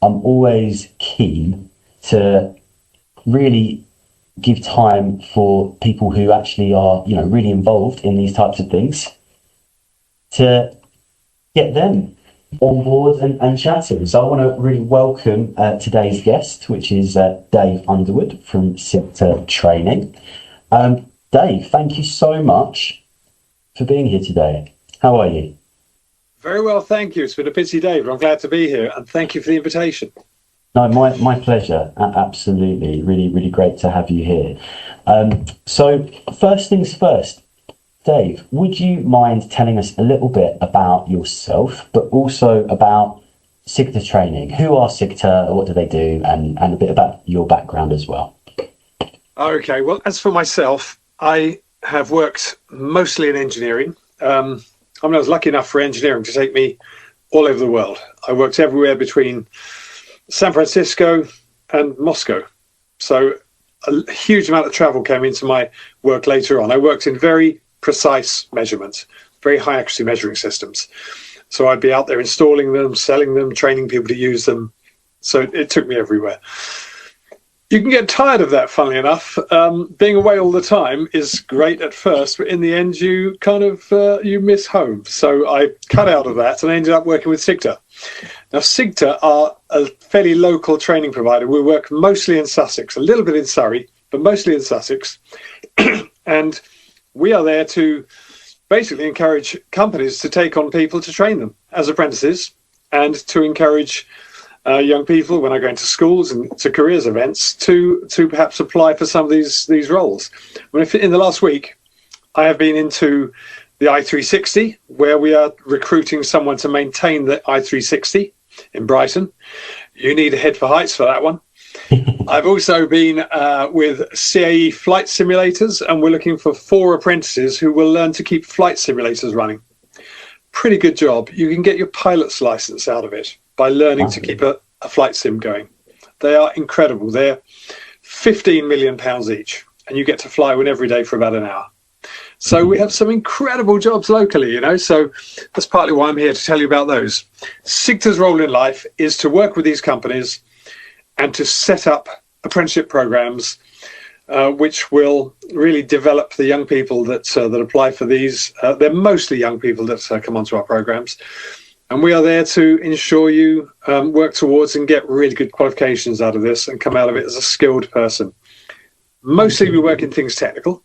I'm always keen to really give time for people who actually are, really involved in these types of things to get them on board and chatting. So I want to really welcome today's guest, which is Dave Underwood from SIGTA Training. Dave, thank you so much for being here today. How are you? Very well, thank you. It's been a busy day, but I'm glad to be here, and thank you for the invitation. No, my pleasure. Absolutely. Really, really great to have you here. So first things first, Dave, would you mind telling us a little bit about yourself, but also about SIGTA Training? Who are SIGTA, what do they do, and a bit about your background as well? Okay, well, as for myself, I have worked mostly in engineering. I was lucky enough for engineering to take me all over the world. I worked everywhere between San Francisco and Moscow. So a huge amount of travel came into my work later on. I worked in very precise measurements, very high accuracy measuring systems. So I'd be out there installing them, selling them, training people to use them. So it took me everywhere. You can get tired of that, funnily enough. Being away all the time is great at first, but in the end, you kind of you miss home. So I cut out of that and I ended up working with SIGTA. Now, SIGTA are a fairly local training provider. We work mostly in Sussex, a little bit in Surrey, but mostly in Sussex. And we are there to basically encourage companies to take on people to train them as apprentices and to encourage young people, when I go into schools and to careers events, to perhaps apply for some of these roles. In the last week, I have been into the i360, where we are recruiting someone to maintain the i360 in Brighton. You need a head for heights for that one. I've also been with CAE flight simulators, and we're looking for 4 apprentices who will learn to keep flight simulators running. Pretty good job. You can get your pilot's license out of it by learning to keep a flight sim going. They are incredible. They're £15 million each, and you get to fly one every day for about an hour. So we have some incredible jobs locally, so that's partly why I'm here to tell you about those. SIGTA's role in life is to work with these companies and to set up apprenticeship programs which will really develop the young people that apply for these. They're mostly young people that come onto our programs. And we are there to ensure you work towards and get really good qualifications out of this and come out of it as a skilled person. Mostly we work in things technical,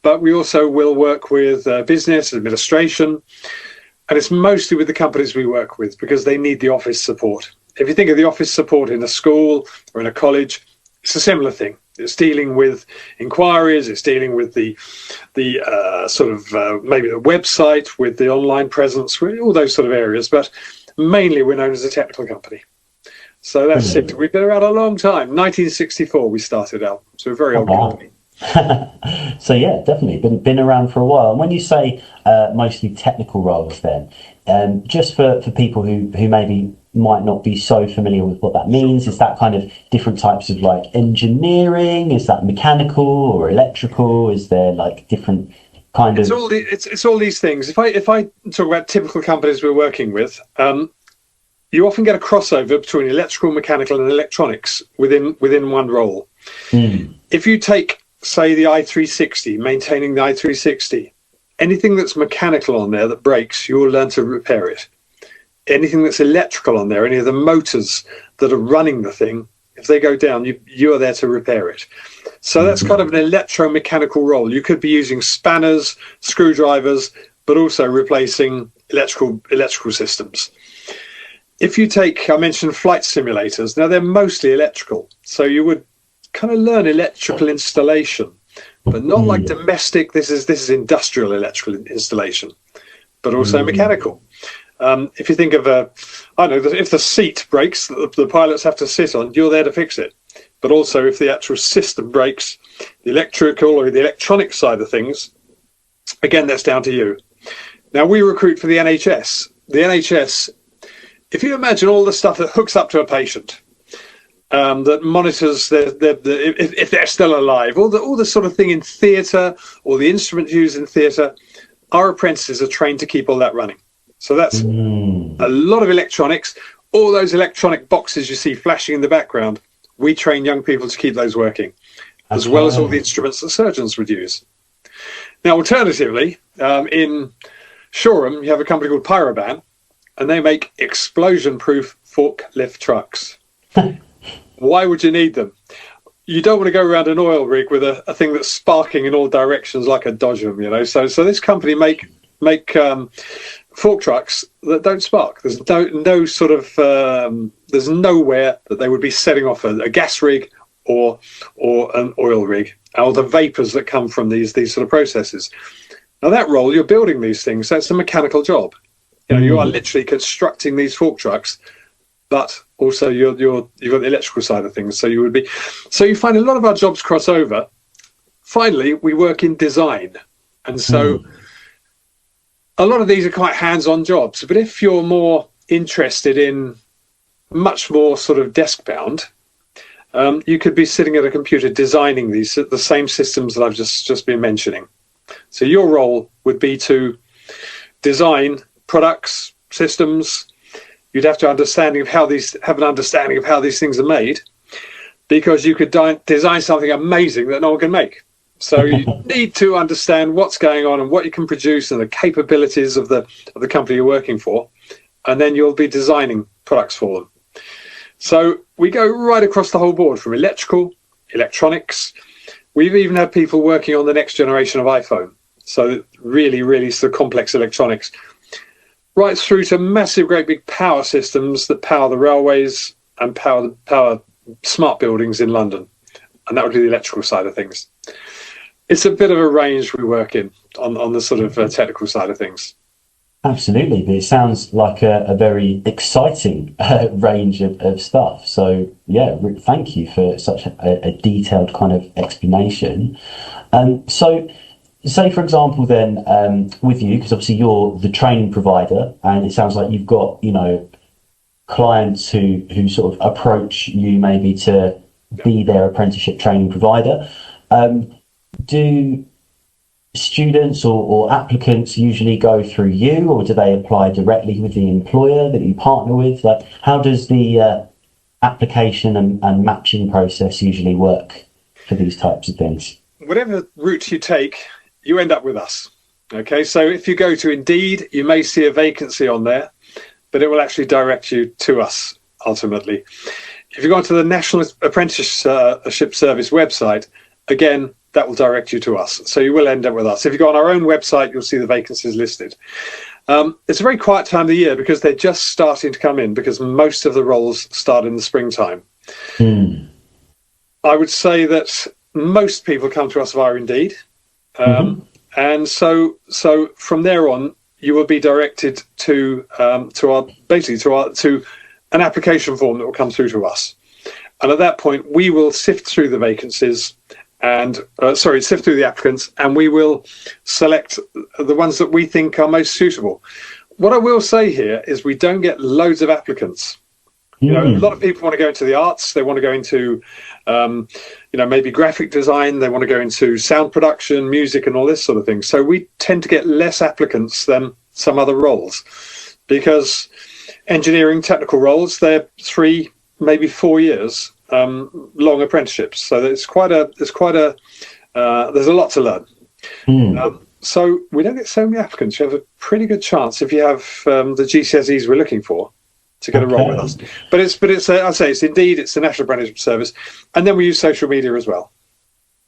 but we also will work with business, administration, and it's mostly with the companies we work with because they need the office support. If you think of the office support in a school or in a college, it's a similar thing. It's dealing with inquiries, it's dealing with the maybe the website, with the online presence, all those sort of areas. But mainly we're known as a technical company. So that's it. We've been around a long time. 1964 we started out. So we're a very old company. So yeah, definitely been around for a while. And when you say mostly technical roles then, just for people who maybe might not be so familiar with what that means, is that kind of different types of like engineering? Is that mechanical or electrical? Is there like different kind of... It's all these things. If I talk about typical companies we're working with, you often get a crossover between electrical, mechanical and electronics within one role. If you take, say, the i360, maintaining the i360, anything that's mechanical on there that breaks, you will learn to repair it. Anything that's electrical on there, any of the motors that are running the thing, if they go down, you are there to repair it. So that's kind of an electromechanical role. You could be using spanners, screwdrivers, but also replacing electrical systems. If you take, I mentioned flight simulators. Now they're mostly electrical, so you would kind of learn electrical installation, but not like domestic. This is industrial electrical installation, but also mechanical. If you think of if the seat breaks that the pilots have to sit on, you're there to fix it. But also if the actual system breaks, the electrical or the electronic side of things, again, that's down to you. Now we recruit for the NHS. The NHS, if you imagine all the stuff that hooks up to a patient, that monitors if they're still alive, all the sort of thing in theatre, or the instruments used in theatre, our apprentices are trained to keep all that running. So that's a lot of electronics. all those electronic boxes you see flashing in the background, we train young people to keep those working, as well as all the instruments that surgeons would use. Now, alternatively, in Shoreham, you have a company called Pyroban, and they make explosion-proof forklift trucks. Why would you need them? You don't want to go around an oil rig with a thing that's sparking in all directions like a Dodgem, you know. So this company make fork trucks that don't spark. There's no sort of there's nowhere that they would be setting off a gas rig or an oil rig, or the vapors that come from these sort of processes. Now that role, you're building these things, so it's a mechanical job. You know, you are literally constructing these fork trucks, but also you've got the electrical side of things. So you find a lot of our jobs cross over. Finally, we work in design, and so a lot of these are quite hands-on jobs. But if you're more interested in much more sort of desk-bound, you could be sitting at a computer designing the same systems that I've just been mentioning. So your role would be to design products, systems. You'd have to have an understanding of how these things are made, because you could design something amazing that no one can make. So you need to understand what's going on and what you can produce and the capabilities of the company you're working for, and then you'll be designing products for them. So we go right across the whole board, from electrical, electronics. We've even had people working on the next generation of iPhone. So really, really sort of complex electronics, right through to massive, great big power systems that power the railways and power smart buildings in London. And that would be the electrical side of things. It's a bit of a range we work in on the sort of technical side of things. Absolutely, but it sounds like a very exciting range of stuff. So yeah, thank you for such a detailed kind of explanation. So say, for example, then with you, because obviously you're the training provider, and it sounds like you've got, you know, clients who sort of approach you maybe to be their apprenticeship training provider. Do students or applicants usually go through you, or do they apply directly with the employer that you partner with? Like, how does the application and matching process usually work for these types of things? Whatever route you take, you end up with us. Okay, so if you go to Indeed, you may see a vacancy on there, but it will actually direct you to us ultimately. If you go onto the National Apprenticeship Service website, again, that will direct you to us. So you will end up with us. If you go on our own website, you'll see the vacancies listed. It's a very quiet time of the year because they're just starting to come in, because most of the roles start in the springtime. I would say that most people come to us via Indeed. And so from there on, you will be directed to an application form that will come through to us. And at that point, we will sift through the vacancies and sift through the applicants, and we will select the ones that we think are most suitable. What I will say here is we don't get loads of applicants. You know, a lot of people want to go into the arts. They want to go into, maybe graphic design. They want to go into sound production, music, and all this sort of thing. So we tend to get less applicants than some other roles, because engineering technical roles, they're 3, maybe 4 years long apprenticeships. So there's a lot to learn. So we don't get so many applicants. You have a pretty good chance, if you have the GCSEs we're looking for, to get a role with us. But it's Indeed, it's the National Apprenticeship Service, and then we use social media as well.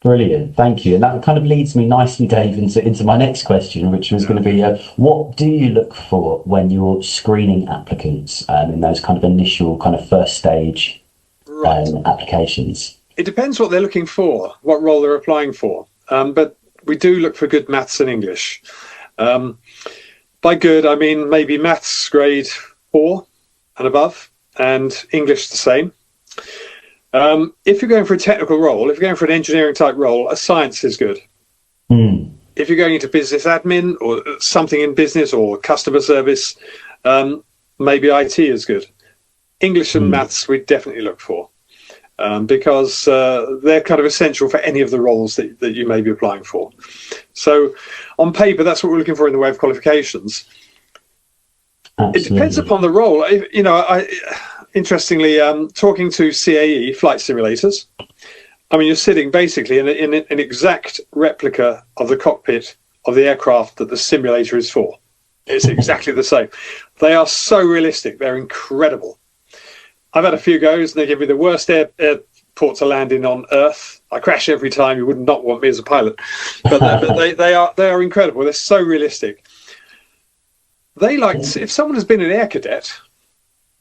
Brilliant, thank you. And that kind of leads me nicely, Dave, into my next question, which was going to be, what do you look for when you're screening applicants in those kind of initial kind of first stage applications? It depends what they're looking for, what role they're applying for. But we do look for good maths and English. By good, I mean maybe maths grade 4 and above, and English the same. If you're going for a technical role, if you're going for an engineering type role, a science is good. If you're going into business admin or something in business or customer service, maybe IT is good. English and maths we definitely look for, because they're kind of essential for any of the roles that you may be applying for. So on paper, that's what we're looking for in the way of qualifications. It depends Absolutely. upon the role. Interestingly, talking to CAE flight simulators, I mean, you're sitting basically in an exact replica of the cockpit of the aircraft that the simulator is for. It's exactly the same. They are so realistic. They're incredible. I've had a few goes, and they give me the worst airport to land in on Earth. I crash every time. You would not want me as a pilot, but they are incredible. They're so realistic. They like if someone has been an air cadet,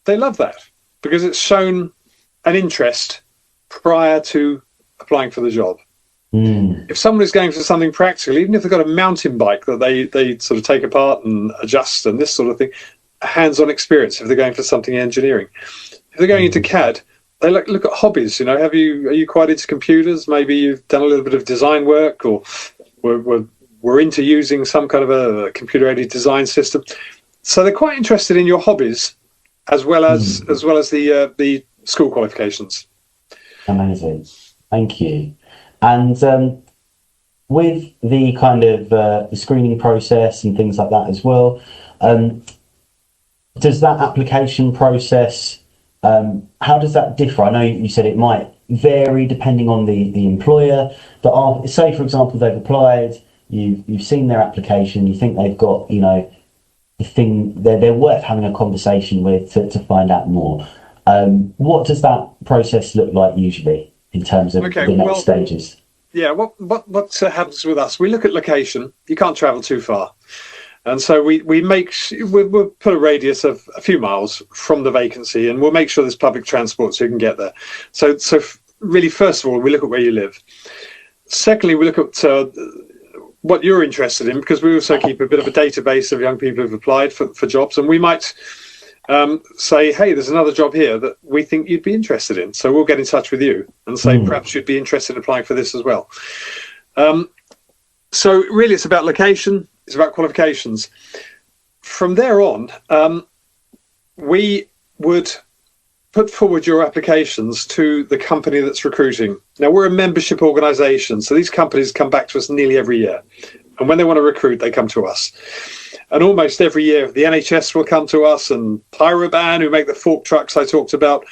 they love that because it's shown an interest prior to applying for the job. If someone is going for something practical, even if they've got a mountain bike that they sort of take apart and adjust and this sort of thing, a hands-on experience if they're going for something engineering. If they're going into CAD, they look at hobbies. You know, are you quite into computers? Maybe you've done a little bit of design work, or we're into using some kind of a computer-aided design system. So they're quite interested in your hobbies as well as the school qualifications. Amazing. Thank you. And with the kind of the screening process and things like that as well, does that application process, how does that differ? I know you said it might vary depending on the employer, but say, for example, they've applied, you've seen their application, you think they've got, you know, the thing they're worth having a conversation with to find out more. What does that process look like usually in terms of the next stages? Yeah, what happens with us? We look at location. You can't travel too far, and so we'll put a radius of a few miles from the vacancy, and we'll make sure there's public transport so you can get there. So really, first of all, we look at where you live. Secondly, we look at what you're interested in, because we also keep a bit of a database of young people who've applied for jobs, and we might say, hey, there's another job here that we think you'd be interested in. So we'll get in touch with you and say, perhaps you'd be interested in applying for this as well. So really, it's about location. It's about qualifications. From there on, we would put forward your applications to the company that's recruiting. Now, we're a membership organisation, so these companies come back to us nearly every year. And when they want to recruit, they come to us. And almost every year, the NHS will come to us, and Pyroban, who make the fork trucks I talked about,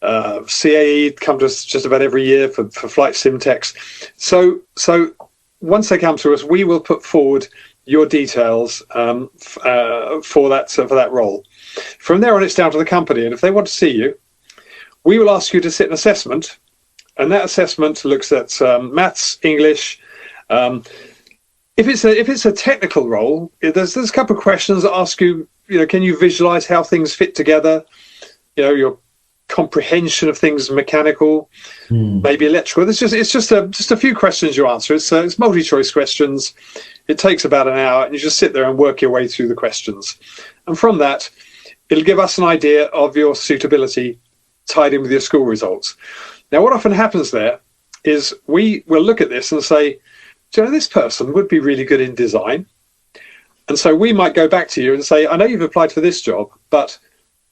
CAE come to us just about every year for flight sim techs. So once they come to us, we will put forward your details for that role. From there on, it's down to the company, and if they want to see you, we will ask you to sit an assessment, and that assessment looks at maths, English. If it's a technical role, there's a couple of questions that ask you, can you visualize how things fit together? Your comprehension of things mechanical, maybe electrical. It's just a few questions you answer. It's multi-choice questions. It takes about an hour, and you just sit there and work your way through the questions. And from that, it'll give us an idea of your suitability tied in with your school results. Now, what often happens there is we will look at this and say, this person would be really good in design. And so we might go back to you and say, I know you've applied for this job, but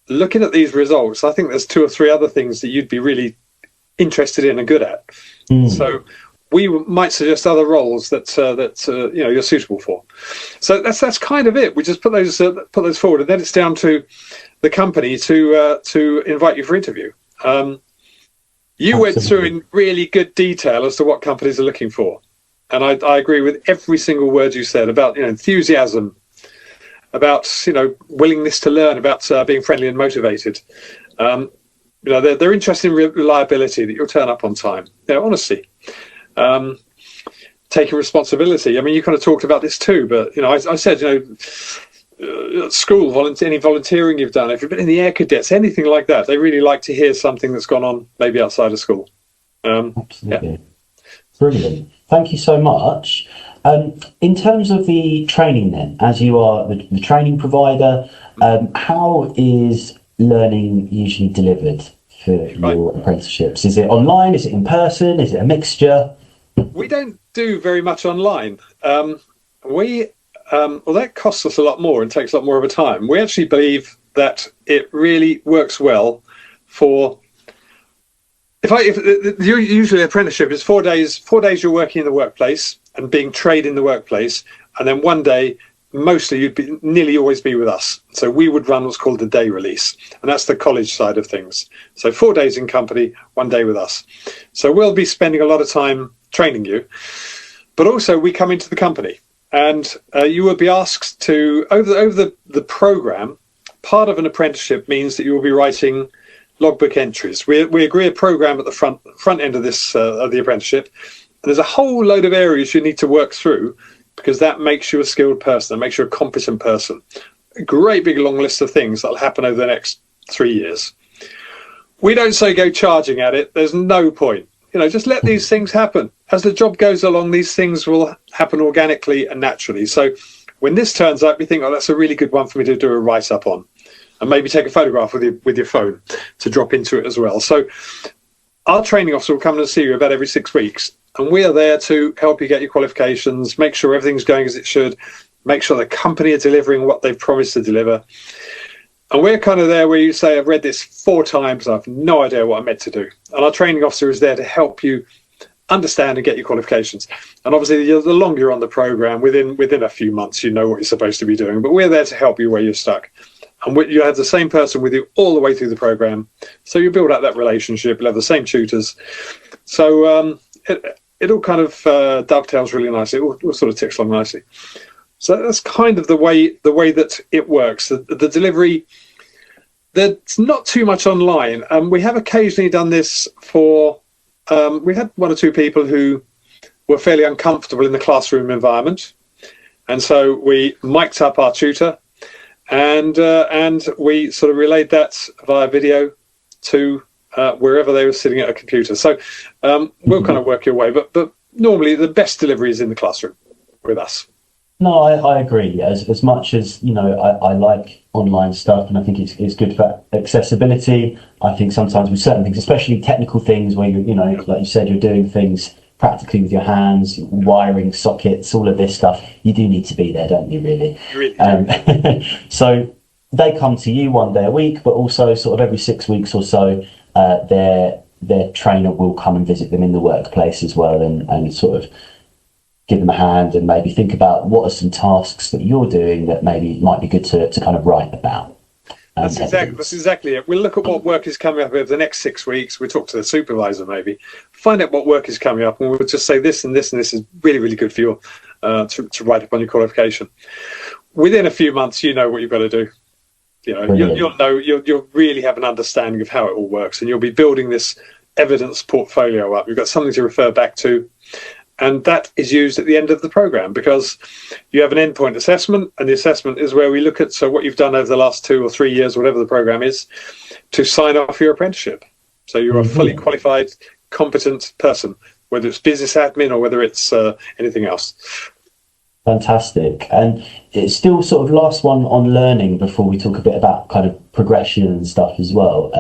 looking at these results, I think there's 2 or 3 other things that you'd be really interested in and good at. So we might suggest other roles that you're suitable for. So that's kind of it. We just put those forward, and then it's down to the company to invite you for interview. You went through in really good detail as to what companies are looking for. And I agree with every single word you said about enthusiasm, about willingness to learn, about being friendly and motivated. They're interested in reliability, that you'll turn up on time. Honesty, taking responsibility. I mean, you kind of talked about this too, but I said at school, any volunteering you've done, if you've been in the Air Cadets, anything like that, they really like to hear something that's gone on maybe outside of school. Absolutely. Yeah. Brilliant. Thank you so much. In terms of the training then, as you are the training provider, how is learning usually delivered for your apprenticeships? Is it online? Is it in person? Is it a mixture? We don't do very much online. That costs us a lot more and takes a lot more of a time. We actually believe that it really works well for... Usually apprenticeship is 4 days. 4 days you're working in the workplace and being trained in the workplace, and then 1 day mostly you'd be nearly always be with us. So we would run what's called the day release, and that's the college side of things. So 4 days in company, 1 day with us. So we'll be spending a lot of time training you, but also we come into the company, and you will be asked to over the program. Part of an apprenticeship means that you will be writing logbook entries. We agree a program at the front end of this of the apprenticeship. And there's a whole load of areas you need to work through, because that makes you a skilled person, that makes you a competent person. A great big long list of things that'll happen over the next 3 years. We don't say go charging at it. There's no point. Just let these things happen. As the job goes along, these things will happen organically and naturally. So when this turns up, you think, oh, that's a really good one for me to do a write-up on. And maybe take a photograph with your phone to drop into it as well. So our training officer will come and see you about every 6 weeks. And we are there to help you get your qualifications, make sure everything's going as it should, make sure the company are delivering what they've promised to deliver. And we're kind of there where you say, I've read this 4 times, I have no idea what I'm meant to do. And our training officer is there to help you understand and get your qualifications. And obviously, the longer you're on the program, within a few months, you know what you're supposed to be doing. But we're there to help you where you're stuck. And you have the same person with you all the way through the program. So you build up that relationship, you'll have the same tutors. So it all kind of dovetails really nicely. It all sort of ticks along nicely. So that's kind of the way that it works. The delivery, there's not too much online. We have occasionally done this for, we had 1 or 2 people who were fairly uncomfortable in the classroom environment. And so we mic'd up our tutor, and we sort of relayed that via video to wherever they were sitting at a computer. So we'll kind of work your way, but normally the best delivery is in the classroom with us. No, I agree. As much as, I like online stuff, and I think it's good for accessibility. I think sometimes with certain things, especially technical things where like you said, you're doing things practically with your hands, wiring sockets, all of this stuff, you do need to be there, don't you, really? You really do. So they come to you 1 day a week, but also sort of every 6 weeks or so, their trainer will come and visit them in the workplace as well, and sort of give them a hand and maybe think about what are some tasks that you're doing that maybe might be good to kind of write about. That's exactly it. We'll look at what work is coming up over the next 6 weeks. We'll talk to the supervisor maybe, find out what work is coming up, and we'll just say this and this and this is really, really good for you to write up on your qualification. Within a few months, you know what you've got to do. You'll really have an understanding of how it all works, and you'll be building this evidence portfolio up. You've got something to refer back to. And that is used at the end of the program, because you have an endpoint assessment, and the assessment is where we look at what you've done over the last 2 or 3 years, whatever the program is, to sign off your apprenticeship. So you're a fully qualified, competent person, whether it's business admin or whether it's anything else. Fantastic. And it's still sort of last one on learning before we talk a bit about kind of progression and stuff as well.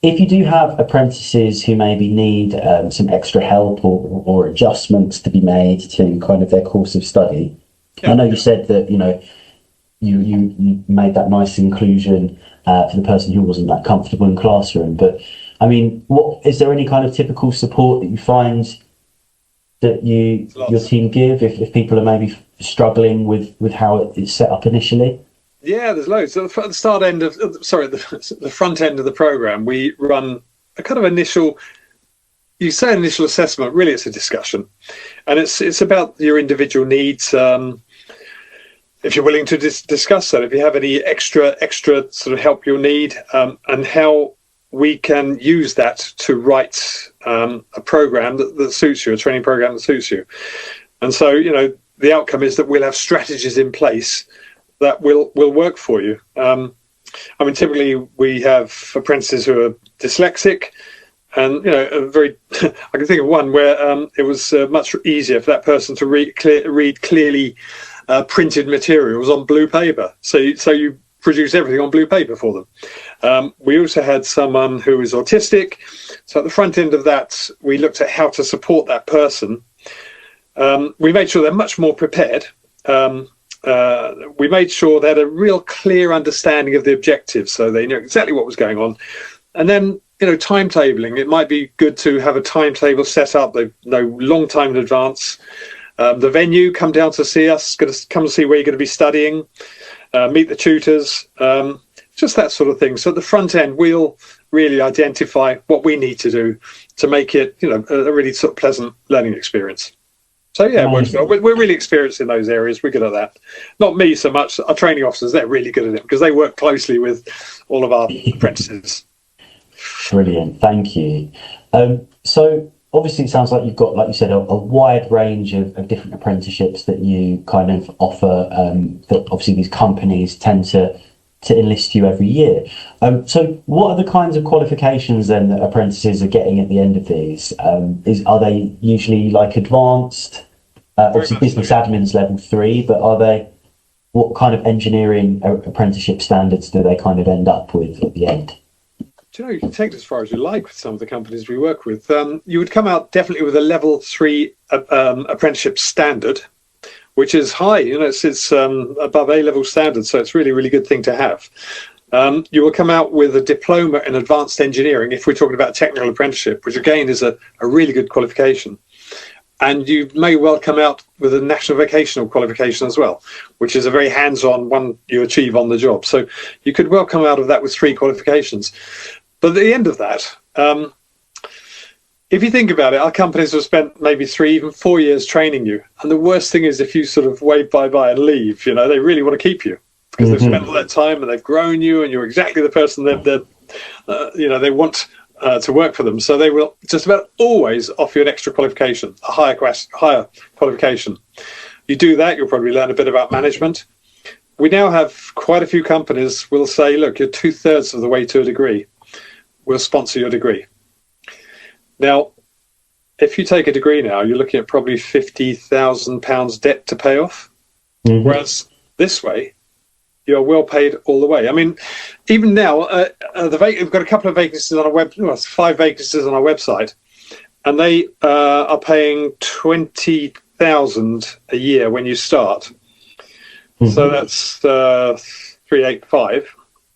If you do have apprentices who maybe need some extra help or adjustments to be made to kind of their course of study, I know you said that, you made that nice inclusion for the person who wasn't that comfortable in classroom. But I mean, is there any kind of typical support that you find that your team give if people are maybe struggling with how it's set up initially? Yeah, there's loads. So at the front end of the program, we run a kind of initial assessment. Really, it's a discussion, and it's about your individual needs. If you're willing to discuss that, if you have any extra sort of help you'll need, and how we can use that to write a program that suits you, a training program that suits you. And so, the outcome is that we'll have strategies in place that will work for you. Typically we have apprentices who are dyslexic, and I can think of one where it was much easier for that person to read clearly printed materials on blue paper. So you produce everything on blue paper for them. We also had someone who was autistic. So at the front end of that, we looked at how to support that person. We made sure they're much more prepared. We made sure they had a real clear understanding of the objectives, so they knew exactly what was going on. And then, timetabling. It might be good to have a timetable set up. They know long time in advance. The venue, come down to see us, going to come and see where you're going to be studying, meet the tutors, just that sort of thing. So at the front end, we'll really identify what we need to do to make it, a really sort of pleasant learning experience. So yeah, it works well. We're really experienced in those areas. We're good at that. Not me so much. Our training officers, they're really good at it because they work closely with all of our apprentices. Brilliant, thank you. So obviously it sounds like you've got, like you said, a wide range of different apprenticeships that you kind of offer, that obviously these companies tend to enlist you every year. So what are the kinds of qualifications then that apprentices are getting at the end of these? Are they usually like advanced? Obviously business admin's level 3, but what kind of engineering apprenticeship standards do they kind of end up with at the end? You can take it as far as you like with some of the companies we work with. You would come out definitely with a level 3 apprenticeship standard, which is high. It's above A-level standard, so it's really, really good thing to have. You will come out with a diploma in advanced engineering if we're talking about technical apprenticeship, which again is a really good qualification. And you may well come out with a national vocational qualification as well, which is a very hands-on one you achieve on the job. So you could well come out of that with 3 qualifications. But at the end of that, if you think about it, our companies have spent maybe 3, even 4 years training you. And the worst thing is if you sort of wave bye-bye and leave, they really want to keep you because they've spent all that time and they've grown you and you're exactly the person they want to work for them. So they will just about always offer you an extra qualification, a higher qualification. You do that, you'll probably learn a bit about management. We now have quite a few companies will say, look, you're 2/3 of the way to a degree. We'll sponsor your degree. Now, if you take a degree now, you're looking at probably £50,000 debt to pay off. Whereas this way, you're well paid all the way. I mean, even now, we've got a couple of vacancies on our 5 vacancies on our website, and they are paying £20,000 a year when you start. So that's £385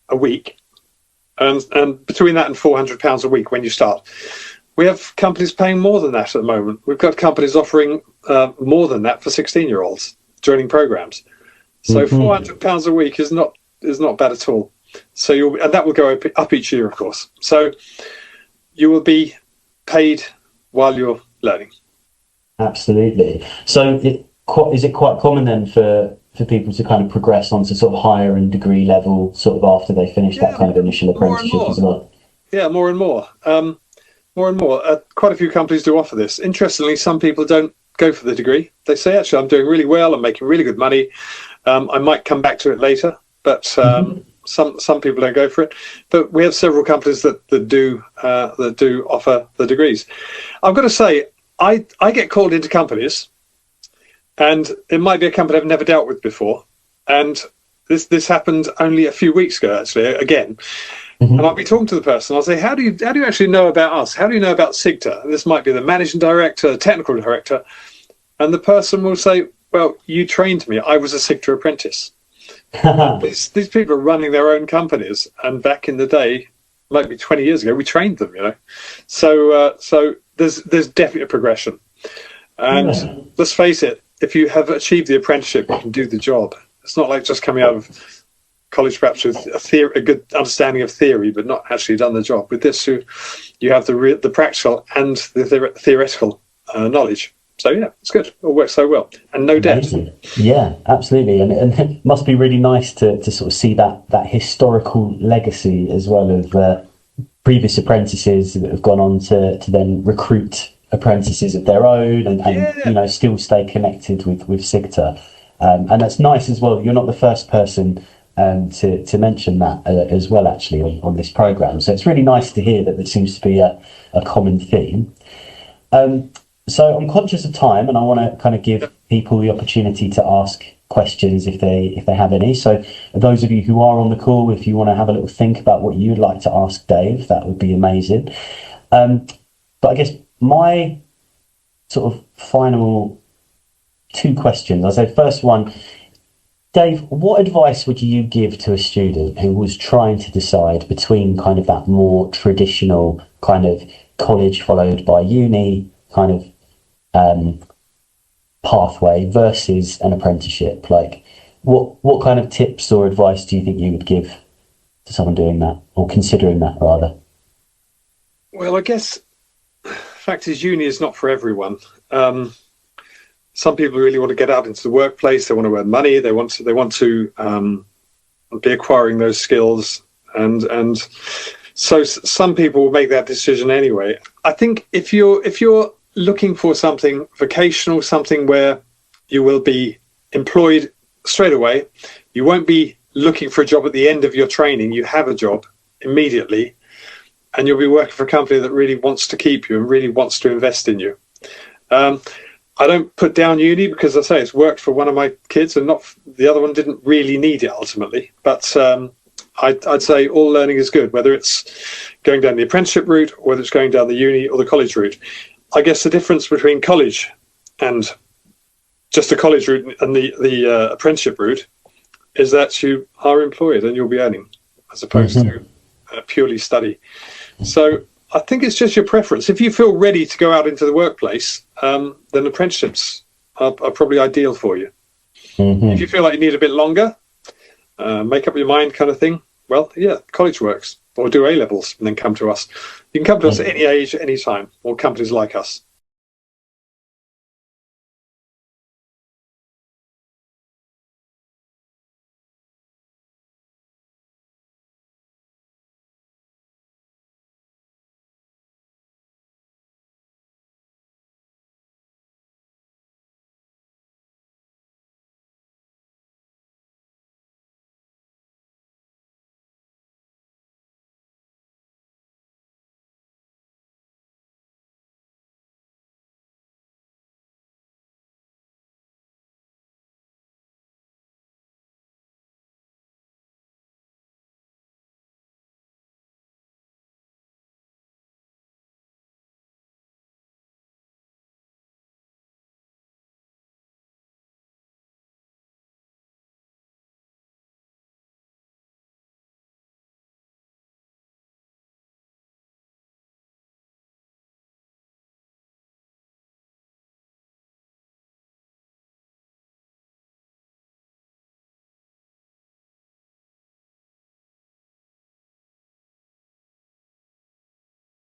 a week, and between that and £400 a week when you start. We have companies paying more than that at the moment. We've got companies offering more than that for 16-year-olds joining programs. So £400 a week is not bad at all. So and that will go up each year, of course. So you will be paid while you're learning. Absolutely. So is it quite common then for people to kind of progress onto sort of higher and degree level sort of after they finish that kind of initial apprenticeship as well? Yeah, more and more. More and more. Quite a few companies do offer this. Interestingly, some people don't go for the degree. They say, actually, I'm doing really well. I'm making really good money. I might come back to it later, but some people don't go for it. But we have several companies that do offer the degrees. I've got to say, I get called into companies, and it might be a company I've never dealt with before. And this happened only a few weeks ago, actually, again. And I'll be talking to the person. I'll say, how do you actually know about us? How do you know about SIGTA? This might be the managing director, the technical director. And the person will say, well, you trained me. I was a SIGTA apprentice. These people are running their own companies. And back in the day, maybe 20 years ago, we trained them, So there's definitely a progression. And let's face it, if you have achieved the apprenticeship, you can do the job. It's not like just coming out of college perhaps with a good understanding of theory, but not actually done the job. With this, you have the practical and the theoretical knowledge. So yeah, it's good. It all works so well, and no debt. Yeah, absolutely, and it must be really nice to sort of see that historical legacy as well of previous apprentices that have gone on to then recruit apprentices of their own, and still stay connected with SIGTA. And that's nice as well. You're not the first person to mention that as well, actually, on this program. So it's really nice to hear that there seems to be a common theme. So I'm conscious of time, and I want to kind of give people the opportunity to ask questions if they have any. So those of you who are on the call, if you want to have a little think about what you'd like to ask Dave, that would be amazing. But I guess my sort of final 2 questions. I'll say first one, Dave, what advice would you give to a student who was trying to decide between kind of that more traditional kind of college followed by uni kind of pathway versus an apprenticeship? Like, what kind of tips or advice do you think you would give to someone doing that, or considering that rather? Well, I guess fact is, uni is not for everyone. Some people really want to get out into the workplace. They want to earn money. They want to be acquiring those skills, and so some people will make that decision anyway. I think if you're looking for something vocational, something where you will be employed straight away, you won't be looking for a job at the end of your training. You have a job immediately, and you'll be working for a company that really wants to keep you and really wants to invest in you. I don't put down uni because, I say, it's worked for one of my kids, and not the other one didn't really need it ultimately. But I'd say all learning is good, whether it's going down the apprenticeship route or whether it's going down the uni or the college route. I guess the difference between college and just the college route and the apprenticeship route is that you are employed and you'll be earning, as opposed to purely study. So I think it's just your preference. If you feel ready to go out into the workplace, then apprenticeships are probably ideal for you. If you feel like you need a bit longer, make up your mind kind of thing, well, yeah, college works. Or do A-levels and then come to us. You can come to us at any age, any time, or companies like us.